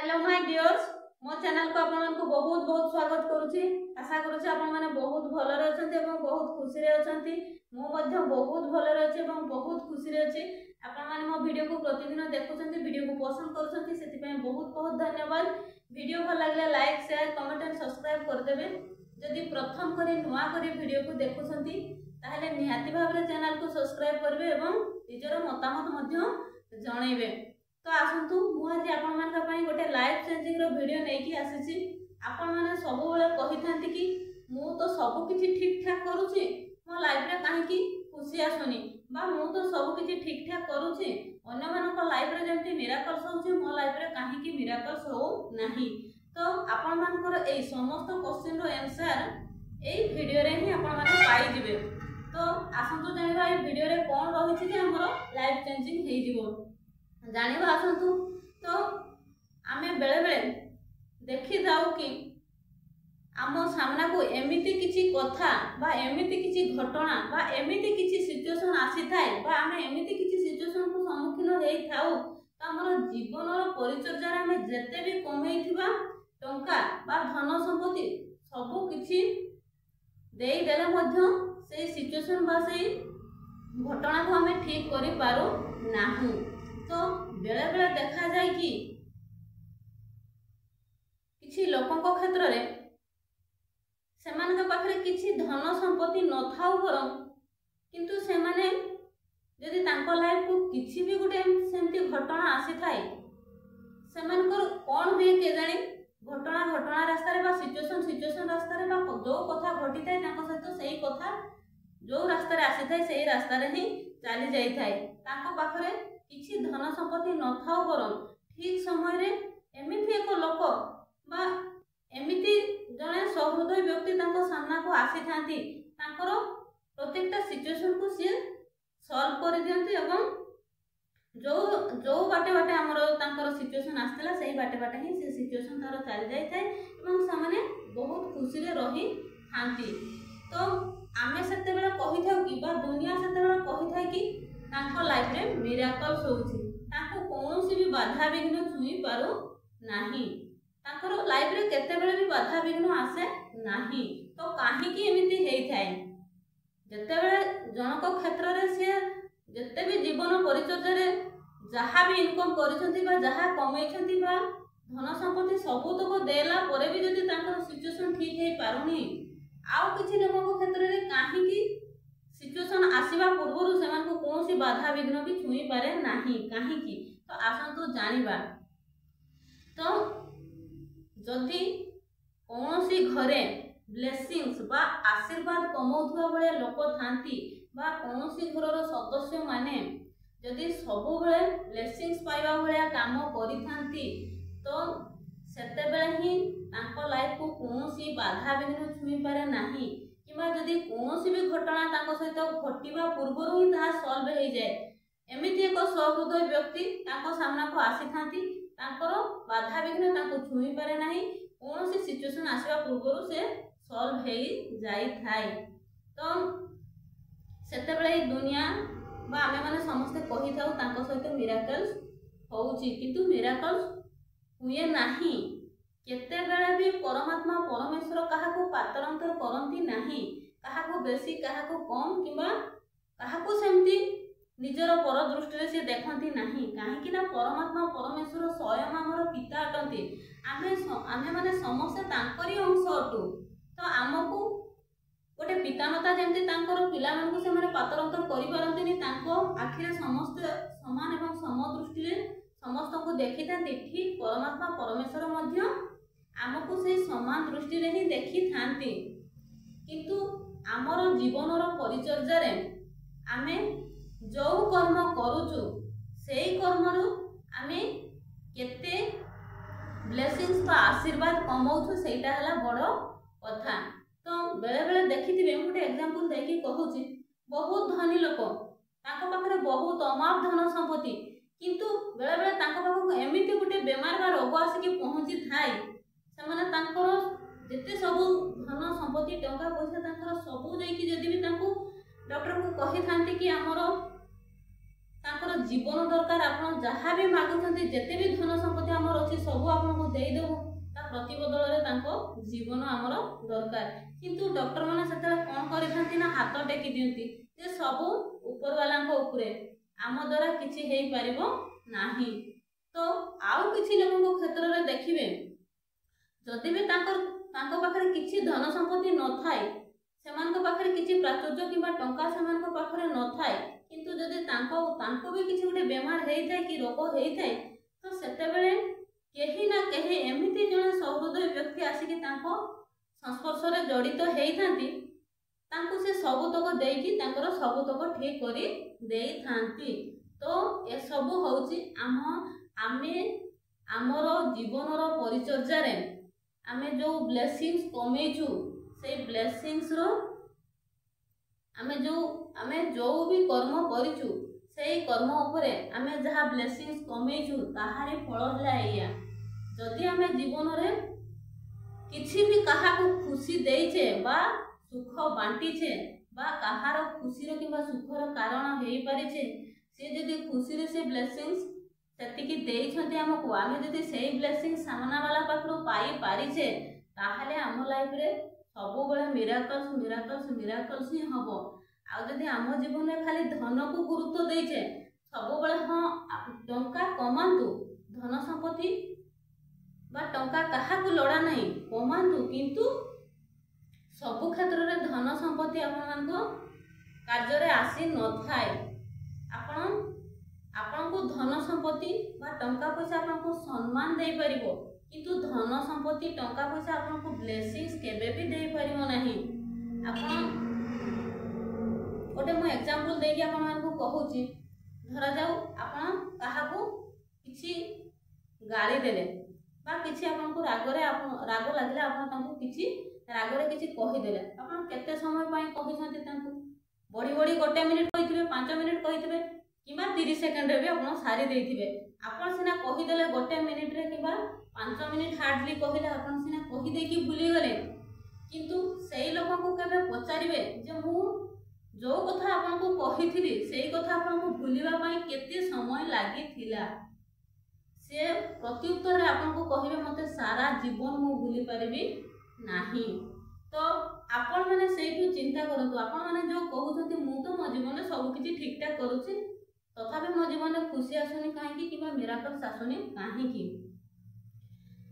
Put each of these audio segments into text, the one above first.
Hello my dears मो channel को आपण को बहुत बहुत स्वागत करूची। आशा करूची आपण माने बहुत भलो रे अछंती एवं बहुत खुशी रे अछंती। मो मध्य बहुत भलो रे अछि एवं बहुत खुशी रे अछि। आपण माने मो वीडियो को प्रतिदिन देखुचंती, वीडियो को पसंद करूचंती, सेति पय बहुत बहुत धन्यवाद। वीडियो भल लागले like share comment and subscribe कर देबे। जदि प्रथम करी नुवा करी वीडियो को देखुचंती ताहले निहाती भाबरे चैनल को सब्सक्राइब करबे एवं निजर मतामत मध्य जणाइबे। तो आसतु मुझे आपण गोटे लाइफ चेंजिंग रो वीडियो नहीं आसी। आपण मैंने सब बेले कही था कि मु तो सब किसी ठीक ठाक करुँची, मो लाइफ रे कहीं खुशी आसुनी बा मु तो सब किसी ठीक ठाक करुँची, अन्य मानक लाइफ रे जेमती मिराकल्स होउची मो लाइफ रे कहीं मिराकल्स हो नहीं। तो आपण मानकर ए समस्त क्वेश्चन रो आंसर ए वीडियो रे ही आपण माने पाई जिवे। तो आसतु जानिबा ए वीडियो रे कोन रहिछि जे हमरो लाइफ चेंजिंग हे जिवो जानिबा आसतु। तो आमे बेले बेले देखि जाऊ कि आम सामना को एमिति किछि कथा बा एमिति किछि घटना बा एमिति किछि सिचुएशन आसी थाए बा आमे एमिति किछि सिचुएशन को सम्मुखीन हेई थाउ त हमर जीवन रो परिचर्या रे आमे जते भी कमैथिबा टंका बा धन संपत्ति सब किछि देई देले मध्य से सिचुएशन बा से घटना को आमे ठीक करि पारो नाहु। तो बेले बेले देखा जाए कि किसी लोकों क्षेत्र रे सेमान पाखरे किसी धन संपत्ति न थाउ बरं किंतु से माने यदि तांको लाइफ को किसी भी गोटे सेमती घटना आसी थाए सेमानकर कोन हुए के जाने घटना घटना रास्ता रे बा सिचुएशन रास्ता रे बा जो कथा घटी थाए तांको सहित सेही कथा जो रास्ता रे आसी थाए सेही रास्ता रे ही चली जाई थाए। तांको पाखरे किसी धन संपत्ति न थाउ बरं ठीक समय रे एमिति एक लोक बा एमिति जने सहृदय व्यक्ति तांको सामना को आसी थांती तांकर प्रत्येकटा सिचुएशन को सी सॉल्व कर दियंती एवं जो जो बाटे बाटे हमरो तांकर सिचुएशन आस्तेला सही बाटे बाटे ही से सिचुएशन तार चली जाई थाए एवं सामाने बहुत खुशी रे रही थांती। तो आमे सेते बेला कहि थाउ कि बा दुनिया सेते बेला कहि थाए कि तांको लाइफ रे मिराकल्स होउची, तांको कोनोसी भी बाधा विघ्न छुई पारो नाही, तांकर लाइफ रे केते बेले भी बाधा विघ्न आसे नाही। तो काहे कि एमिति हेई थाए जते बेले जनक क्षेत्र रे से जते भी जीवन परिचर्या रे जहा भी इनकम करिसंती बा जहा कमाइछंती बा धन संपत्ति सबु तक देला परे भी जदि तांकर सिचुएशन ठीक हेई पारुनी आउ किछि लोकक क्षेत्र रे काहे कि सिचुएशन आसीबा पूर्वरु सेमान को कोनोसी बाधा विघ्न भी छुई पारे नाही काहे कि। तो आसंतु जानिबा तो जदि कोनोसी घरे ब्लेसिंग्स बा आशीर्वाद कमौथुवा बळे लोक थांती बा कोनोसी घरर सदस्य माने जदि सबु बेले ब्लेसिंग्स पाइबा भलिया काम करि थांती तो सेते बेले ही तांको लाइफ को कोनोसी बाधा विघ्न छुई पारे नाही किबा जदि कोनोसी भी घटना तांको सहित घटिबा पूर्वरु ही ताहा सॉल्व हो जाए। एमिति एक सहृदय व्यक्ति तांको सामना को आसी थांती तांकर बाधा विघ्न तांको छुई पारे नाही कोनोसी सिचुएशन आसीबा पूर्वरु से सॉल्व हो जाई थाए। तो सेते बेले दुनिया बा आमे माने समस्त कहि थाउ तांको सहित मिराकल्स होउची किंतु मिराकल्स हुए नाही। केते बेले भी परमात्मा परमेश्वर काहा को पातरंतर करंती नाही, काहा को बेसी काहा को कम किबा काहा को सेमती निजर पर दृष्टि रे से देखंती नाही काहे कि ना परमात्मा परमेश्वर स्वयं हमर पिता अटंती आमे माने समस्त तांकरी अंश अटु। तो आमको गोटे पितामाता जेमती तांकर पिला मानकु से माने पातरंतर करि पारंतीनी तांको आखिरे समस्त समान एवं समदृष्टि रे समस्त को देखि थांती ठीक परमात्मा परमेश्वर मध्य आमको से समान दृष्टि रे ही देखि थांती। किंतु आमर जीवनर परिचर्या रे आमे जो कर्म करूचु सेही कर्मरु आमे केते ब्लेसिंग्स बा आशीर्वाद कमौछु सेटा हला बड़ कथा। तो बेले बेले देखिथिबे गोटे एग्जांपल देकी कहूची बहुत धनी लोक तांको पाखरे बहुत अमाप धन संपत्ति किंतु बेले बेले तांको पाखको एमिति गोटे बेमार बा रोग आसिकी पहुंची थाए सेमाने तांकर जेते सब धन संपत्ति टंका पैसा तांकर सबु देकी जदि भी तांको डॉक्टर को कहि थांती कि हमरो तांकर जीवन दरकार आपण जहाँ भी मागुछंती जेते भी धन संपत्ति हमर अछि सब आपनको देई देबो ता प्रतिबदल रे तांको जीवन हमर दरकार किंतु डॉक्टर माने सेतले कोन करिथांती ना हाथ टेकी दियंती जे सब ऊपर वाला को ऊपरे आम द्वारा किछि हेई परिबो नाही। तो आउ किछि लोकको क्षेत्र रे देखिबे जदि भी तांको पाखरे किछि धन संपत्ति न थाए सेमानको पाखरे किछि प्राचुर्य किबा टंका सेमानको पाखरे न थाए किंतु जदि तांको भी किछि गुटे बेमार हेई थाए कि रोग हेई थाए तो सेते बेले केही ना केही एमिति जने सहृदय व्यक्ति आसिकी तांको संस्पर्श रे जड़ित हेई थांती तांको से सबतक देकी तांकर सबतक ठीक करी देई थांती। तो ए सब होउची आमे आमर जीवनर परिचर्या रे आमे जो ब्लेसिंग्स कमेइछु से ब्लेसिंग्स रो आमे जो भी कर्म करिछु सेई कर्म उपरे आमे जहा ब्लेसिंग्स कमेइछु ताहारे फल हला एया जदि आमे जीवन रे किछि भी काहा को खुशी देइछे बा सुख बांटीछे बा काहार खुशी रो किबा सुखर कारण हेई परिछे से जदि खुशी रे से ब्लेसिंग्स सेतिकी देइछन्ते हमकु आमे जदि सेई ब्लेसिंग्स सामना वाला पाखरो पाई पारिछे ताहाले हम लाइफ रे सबो बेले मिराकल्स मिराकल्स मिराकल्स ही हबो। आ जदि आम जीवन में खाली धन को गुरुत्व देइछे सब बेले हाँ टंका कमांतु धन संपत्ति बा टंका काहा को लड़ा नहीं कमांतु किंतु सबु क्षेत्र रे धन संपत्ति आपन कार्य रे आसी न थाए आपन को धन संपत्ति बा टंका पैसा आपन को सम्मान दे परिबो किंतु धन संपत्ति टंका पैसा आपन को ब्लेसिंग्स केबे भी दे परिबो नाही। आपन गोटे मु एग्जांपल देकी आपन मान को कहूची धरा जाऊ आपन काहा को किछि गाली देले बा किछि आपन को राग लागले आपन तांको किछि राग रे किछि कहि देले आपन केते समय पई कहिसंती तांको बड़ी बड़ी गोटे मिनिट कहिथिबे 5 मिनिट कहिथिबे किबा 30 सेकंड रे भी आपन सारी देथिबे आपन सिना कहि देले गोटे मिनिट रे किबा 5 मिनिट हार्डली कहिले आपन सिना कहि देकी भूली गले किंतु सेई लोक को केबे पचारिबे जे मु जो कथा आपन को कहिथिली सेई कथा आपन को भूलिबा पई केते समय लागि थिला से प्रत्युत्तर रे आपन को कहिबे मते सारा जीवन मु भूली परिबी नाही। तो आपन माने सेइठु चिंता करंतु आपन माने जो कहउछंती मु तो मो जीवन में सब किछि ठीक ठाक करूछि तथापि मो जीवन में खुशी आसुनी काहेकि किबा मिराकल्स आसुनी काहेकि।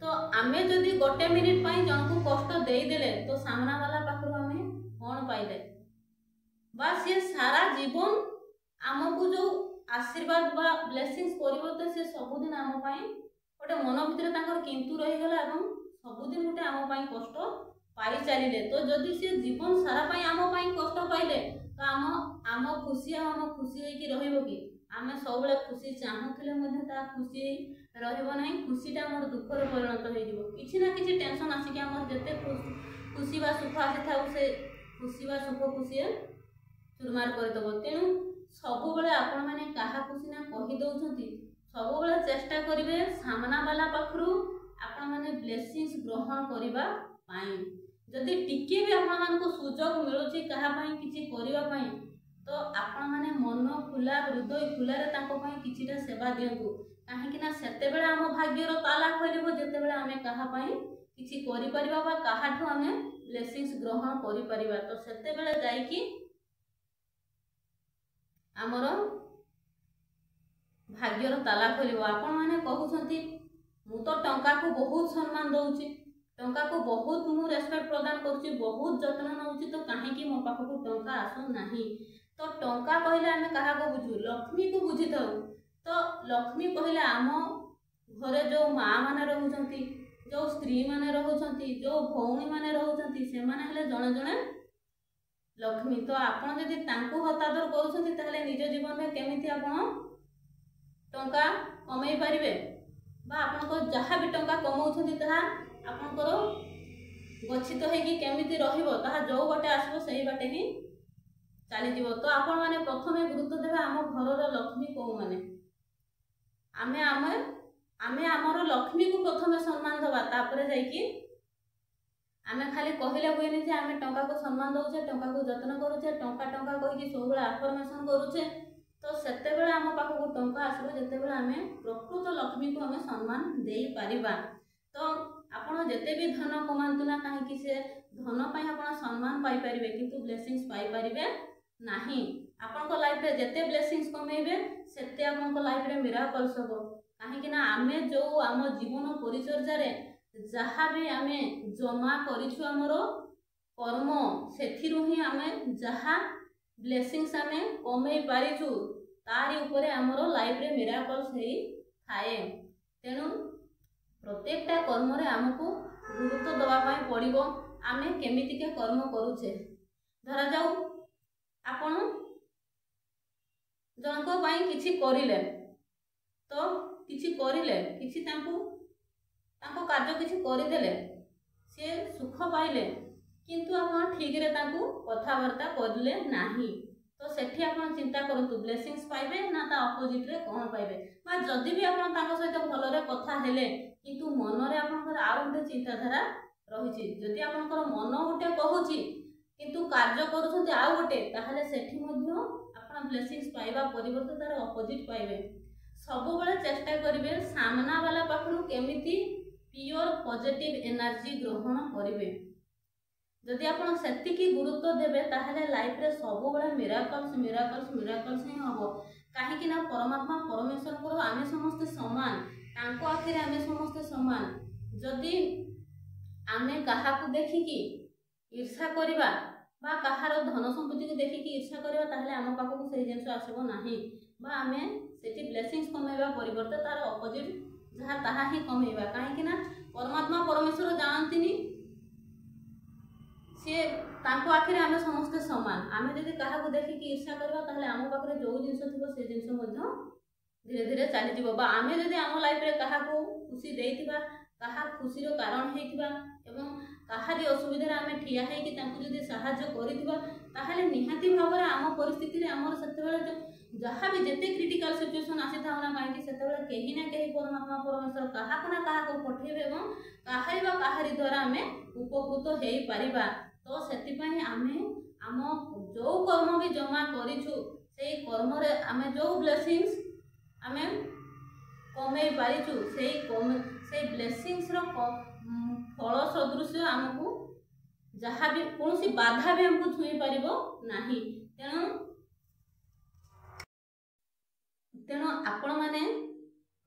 तो आमे जदि गोटे मिनिट पई जन को कष्ट देई देले तो सामना वाला पाखरु आमे कोन पाइले बा से सारा जीवन आमको जो आशीर्वाद बा ब्लेसिंग्स परिवर्ते से सबुदिन आम पाई गोटे मन भितर तांकर किंतु रही गला एवं सबुदिन गोटे आम पाई कष्ट पाई चलिले। तो जदि से जीवन सारा पाई आम पाई कष्ट पाइले तो आम खुशी है कि रहइबो कि आमे सब बेले खुशी चाहूथिले मध्ये ता खुशी रहइबो नाही खुशीटा हमर दुख रे परिणत होई जिवो किछि ना किछि टेंशन आसी कि हमर जते खुशी बा सुख आसी थाउ से खुशी बा सुख खुशी चुरमार कर दबो। तेनु सब बेले आपण माने काहा खुशी ना कहि दउछंती सब बेले चेष्टा करिवे सामना वाला पाखरु आपण माने ब्लेसिंग्स ग्रहण करिबा पाई जदि टिके भी आपण मान को सुजोग मिलुची काहा पाई किछि करिबा पाई तो आपण माने मन खुला हृदय खुला रे ताको पाई किछिटा सेवा दियंतु काहे कि ना सेते बेले हम भाग्यर ताला खोलिबो जेते बेले हमें काहा पाई किछि करि परिबा बा काहाठो हमें ब्लेसिंग्स ग्रहण करि परिबा तो सेते बेले जाई कि आमर भाग्यर ताला खोलिबो। आपण माने कहउछंती मु तो टंका को बहुत सम्मान दउची टंका को बहुत मु रेस्पेक्ट प्रदान करूची बहुत जत्न नउची तो काहे कि मो पाखो टंका आसु नाही। तो टंका कहले आमे काहा को बुझू लक्ष्मी को बुझी थाउ तो लक्ष्मी कहले आम घरे जो माँ माने रहउछंती जो स्त्री माने रहउछंती जो भौणी माने रहउछंती से माने हले जणे जणे लक्ष्मी। तो आपण जदि तांको हतादर करूछंती ताहले निज जीवन में केमिति आपण टंका कमाई परिबे बा आपण को जहा भी टंका कमाउछंती ताहा आपण करो गच्छित है कि केमिति रहिबो ताहा जो बाटे आसबो सही बाटे ही चली जीवो। तो आपण माने प्रथमे गुरुत्व देबा आम घर रो लक्ष्मी को माने आमे आमे आमे हमर लक्ष्मी को प्रथमे सम्मान दबा तापरे जाई कि आमे खाली कहिले होइनी जे आमे टंका को सम्मान दउछे टंका को जतन करूछे टंका टंका कहि कि सबुला अफर्मेशन करूछे तो सेतेबेले आम पाखक टंका आसो जितेबाला आम प्रकृत लक्ष्मी को आम सम्मान दे पारिबा। तो आपण जेते भी धन कमातु ना कहीं से धन पाई आपण सम्मान पाई परिबे किंतु ब्लेसिंग्स पाई परिबे नाही। आपण लाइफ रे जेते ब्लेसिंग्स कमेबे सेते आपण लाइफ रे मिराकल्स हो। कहीं ना आमे जो आम जीवन परिचर्या रे जहाँ भी आमे जमा करिछु हमरो कर्म सेथिरु ही आमे जहाँ ब्लेसिंग्स आमे कमे पारिछु तारी ऊपर हमरो लाइफ रे मिराकल्स हेई थाए। तेणु प्रत्येकटा कर्म रे हमको गुरुत्व दवा पाई पड़िबो। आमे केमिति के कर्म करूछे धरा जाऊ आपण जनको पाई किछि करिले तो किछि करिले किछि तांको कार्य किछि करिदेले से सुख पाइले किंतु आपण ठीक रे तांको कथावार्ता करले नाही तो सेठी आपण चिंता करंतु ब्लेसिंग्स पाइबे ना ता अपोजिट रे कोन पाइबे। बा जदी भी आपण तांको सहित भलो रे कथा हेले किंतु मन रे आपनकर आरो गोटे चिंताधारा रहिछि जदी आपनकर मन गोटे कहूछि किंतु कार्य करूछन्ते आ गोटे ताहले सेठी मध्ये आपण ब्लेसिंग्स पाइबा परिवर्ते तार अपोजिट पाइबे। सब बेले चेष्टा करिवे सामना वाला पाखरु केमिति प्योर पॉजिटिव एनर्जी ग्रहण करिवे। जदि आपण सेतिकी गुरुत्व देबे ताहले लाइफ रे सब बेले मिराकल्स मिराकल्स मिराकल्स ही हबो। काहे कि ना परमात्मा परमेश्वर को आमे समस्त समान तांको आखिर आमे समस्त समान। जदि आमे काहा को देखिकी ईर्षा करिबा बा कहार धन संपत्ति को देखिकी ईर्षा करिबा ताहले आम पाखक से जिनस आसबो नाही बा आमे सेठी ब्लेसिंग्स कमेबा परिवर्ते तार अपोजिट जहाँ ताहा ही कमेबा। काहे कि ना परमात्मा परमेश्वर जानतिनी से तांको आखिर आमे समस्त समान। आमे जदि काहा को देखिकी ईर्षा करबा ताहले आम पाखरे जो जिंस थिबो से जिंस मध्ये धीरे धीरे चली जीवो। बा आमे जदि आम लाइफ रे काहा को खुशी देइथिबा काहा खुशी रो कारण हेइथिबा एवं काहारी असुविधा रे आमे ठिया हेइ कि तांको जदि सहाय्य करिथिबा ताहले निहाती भाबरे आम परिस्थिति रे हमर सेतेबेले जो जहाँ भी जेते क्रिटिकल सिचुएशन आसी थाउ ना काहे कि सेतेबेले केही ना केही परमात्मा परमेश्वर काहा को ना काहा को पठेबे एवं काहारी बा काहारी द्वारा आमे उपकृत हेइ पारिबा। तो सेति पई आमे आम जो कर्म भी जमा करिछु सेई कर्म रे आमे जो ब्लेसिंग्स आमे कमे पारिछु सेई ब्लेसिंग्स रो फल सदृश हमकु जहाँ भी कोनोसी बाधा भी हमकु छुई पारिबो नाही। तेणु आपण माने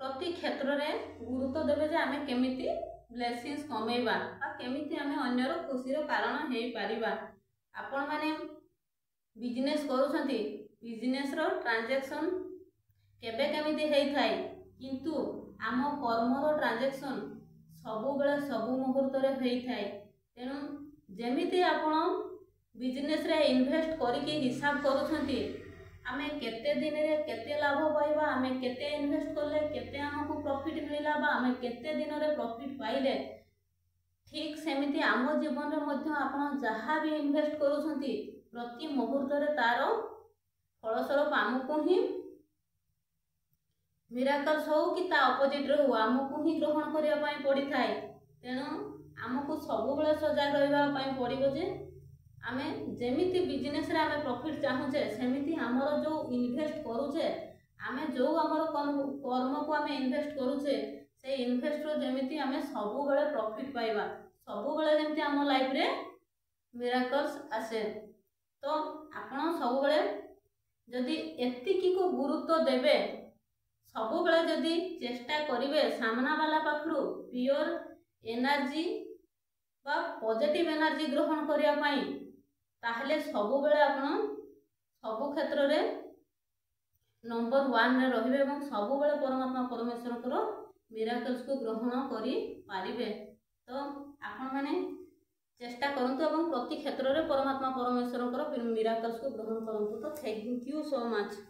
प्रति क्षेत्र रे गुरुत्व देबे जे आमे केमिति ब्लेसिंग्स कमेबा आ केमिति आमे अन्यर खुशी रो कारण हेइ पारिबा। आपण माने बिजनेस करूछंती बिजनेस रो ट्रांजैक्शन केबे केमिति हेइ थाई किंतु आम कर्म रो ट्रांजैक्शन सबु बेले सबु मुहूर्त रे हेइ थाई। तेणु जेमिति आपण बिजनेस रे इन्वेस्ट करिके हिसाब करूछंती आमे केते दिन रे केते लाभ पाइबा आमे केते इन्वेस्ट करले केते हमकु प्रॉफिट मिलिला बा आमे केते दिन रे प्रॉफिट पाइले ठीक सेमिति आम जीवन रे मध्य आपण जहाँ भी इन्वेस्ट करूछंती प्रति मुहूर्त रे तार फलस्वरूप आमकु ही मिराकल्स हो कि ता अपोजिट रे हो आमकु ही ग्रहण करिया पई पड़ी थाए। तेणु आमकु सब बेले सजग रहबा पई पड़िबो जे आमे जेमिति बिजनेस रे आमे प्रॉफिट चाहूचे सेमिति हमर जो इन्वेस्ट करूचे आमे जो हमर कर्म को आमे इन्वेस्ट करूचे से इन्वेस्ट रो जेमिति आमे सब बेले प्रॉफिट पाइबा सब बेले जेमिति हम लाइफ रे मिराकल्स आसे। तो आपण सब बेले जदि एतिकी को गुरुत्व देबे सब बेले जदि चेष्टा करिवे सामना वाला पाखरु प्योर एनर्जी बा पॉजिटिव एनर्जी ग्रहण करिया पई ताहले सबु बेले आपण सबु क्षेत्र रे नंबर 1 रे रहिबे एवं सबु बेले परमात्मा परमेश्वर को मिराकल्स को ग्रहण करि पारिबे। तो आपण माने चेष्टा करंतु एवं प्रति क्षेत्र रे परमात्मा परमेश्वर को मिराकल्स को ग्रहण करंतु। तो थैंक यू सो मच।